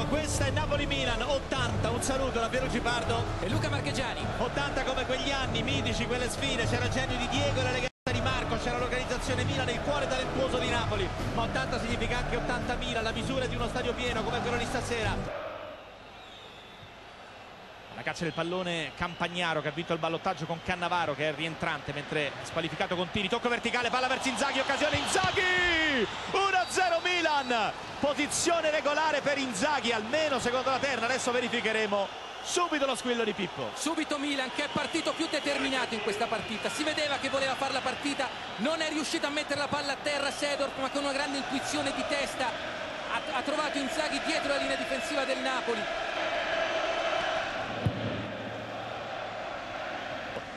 Ecco, questa è Napoli-Milan, 80, un saluto da Piero Cipardo e Luca Marchegiani. 80 come quegli anni mitici, quelle sfide, c'era il genio di Diego e l'eleganza di Marco, c'era l'organizzazione Milan, il cuore talentuoso di Napoli, ma 80 significa anche 80.000, la misura di uno stadio pieno come quello di stasera. La caccia del pallone Campagnaro che ha vinto il ballottaggio con Cannavaro che è rientrante mentre è squalificato con Tiri, tocco verticale, palla verso Inzaghi, occasione Inzaghi, 1-0 Milan, posizione regolare per Inzaghi almeno secondo la terna, adesso verificheremo subito lo squillo di Pippo. Subito Milan che è partito più determinato in questa partita, si vedeva che voleva fare la partita, non è riuscito a mettere la palla a terra Seedorf, ma con una grande intuizione di testa ha trovato Inzaghi dietro la linea difensiva del Napoli.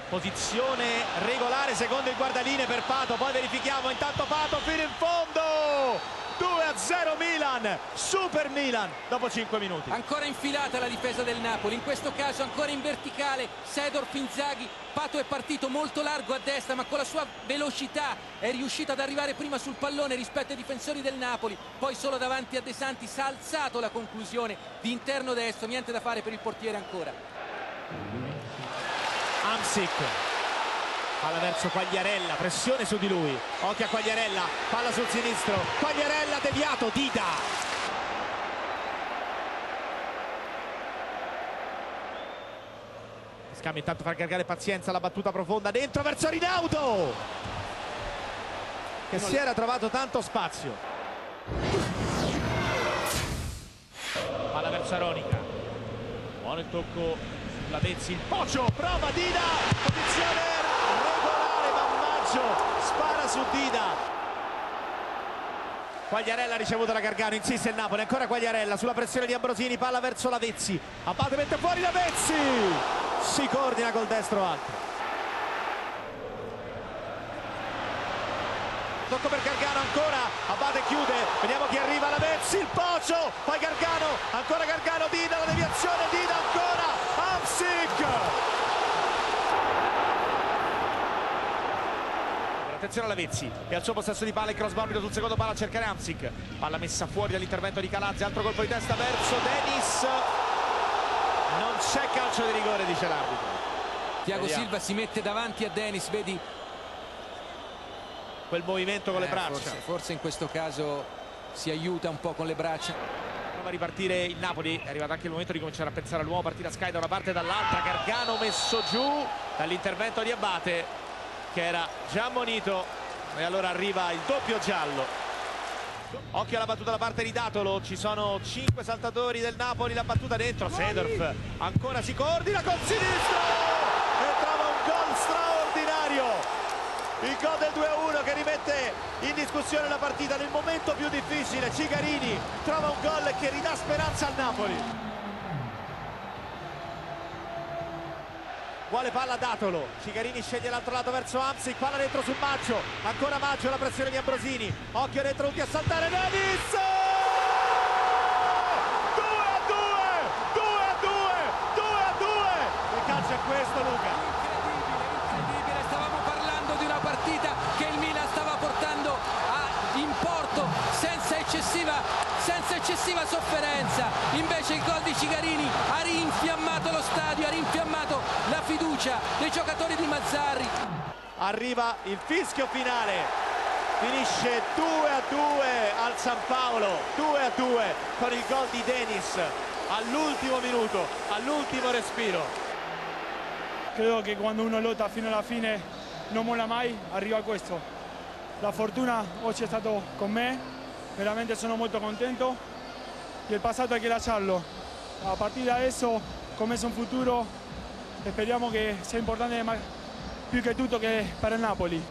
Posizione regolare secondo il guardaline per Pato, poi verifichiamo intanto Pato fino in fondo, 2-0 Milan, super Milan dopo 5 minuti. Ancora infilata la difesa del Napoli, in questo caso ancora in verticale, Seedorf, Inzaghi, Pato è partito molto largo a destra ma con la sua velocità è riuscito ad arrivare prima sul pallone rispetto ai difensori del Napoli, poi solo davanti a De Santis ha alzato la conclusione di interno destro, niente da fare per il portiere ancora. Hamsik, palla verso Quagliarella, pressione su di lui, occhio a Quagliarella, palla sul sinistro, Quagliarella deviato, Dida. Scambio intanto fa caricare pazienza, la battuta profonda dentro verso Rinaudo che si era trovato tanto spazio. Palla verso Aronica, buono il tocco. Lavezzi, il Pocio, prova Dida, posizione regolare, Mammaggio spara su Dida. Quagliarella ha ricevuto la Gargano, insiste il Napoli, ancora Quagliarella sulla pressione di Ambrosini, palla verso Lavezzi, Abate mette fuori Lavezzi, si coordina col destro alto. Tocco per Gargano ancora, Abate chiude, vediamo chi arriva, Lavezzi, il Pocio, poi Gargano, ancora Gargano, Dida, la deviazione, Dida ancora, Hamsik. Attenzione a Lavezzi, e al suo possesso di palla il cross morbido sul secondo palo a cercare Hamsik, palla messa fuori dall'intervento di Calazzi, altro colpo di testa verso Denis, non c'è calcio di rigore dice l'arbitro. Thiago Silva si mette davanti a Denis, vedi? Quel movimento con le braccia. Forse in questo caso si aiuta un po' con le braccia. Prova a ripartire il Napoli, è arrivato anche il momento di cominciare a pensare all'uomo partita Sky da una parte e dall'altra. Gargano messo giù dall'intervento di Abate che era già ammonito e allora arriva il doppio giallo. Occhio alla battuta da parte di Datolo, ci sono 5 saltatori del Napoli, la battuta dentro, Seedorf ancora si coordina col sinistro e trova un gol straordinario. Il gol del 2-1 che rimette in discussione la partita nel momento più difficile. Cigarini trova un gol che ridà speranza al Napoli. Vuole palla Datolo, Cigarini sceglie l'altro lato verso Hamsik, palla dentro su Maggio, ancora Maggio, la pressione di Ambrosini, occhio dentro tutti a saltare, Denis! 2-2! 2-2! 2-2! Che calcio è questo Luca? Partita che il Milan stava portando in porto senza eccessiva sofferenza, invece il gol di Cigarini ha rinfiammato lo stadio, ha rinfiammato la fiducia dei giocatori di Mazzarri. Arriva il fischio finale, finisce 2-2 al San Paolo, 2-2 con il gol di Denis all'ultimo minuto, all'ultimo respiro. Credo che quando uno lotta fino alla fine non molla mai, arriva a questo. La fortuna oggi è stata con me, veramente sono molto contento e il passato hay que lasciarlo. A partire da adesso comincia un futuro e speriamo che sia importante più che tutto che per il Napoli.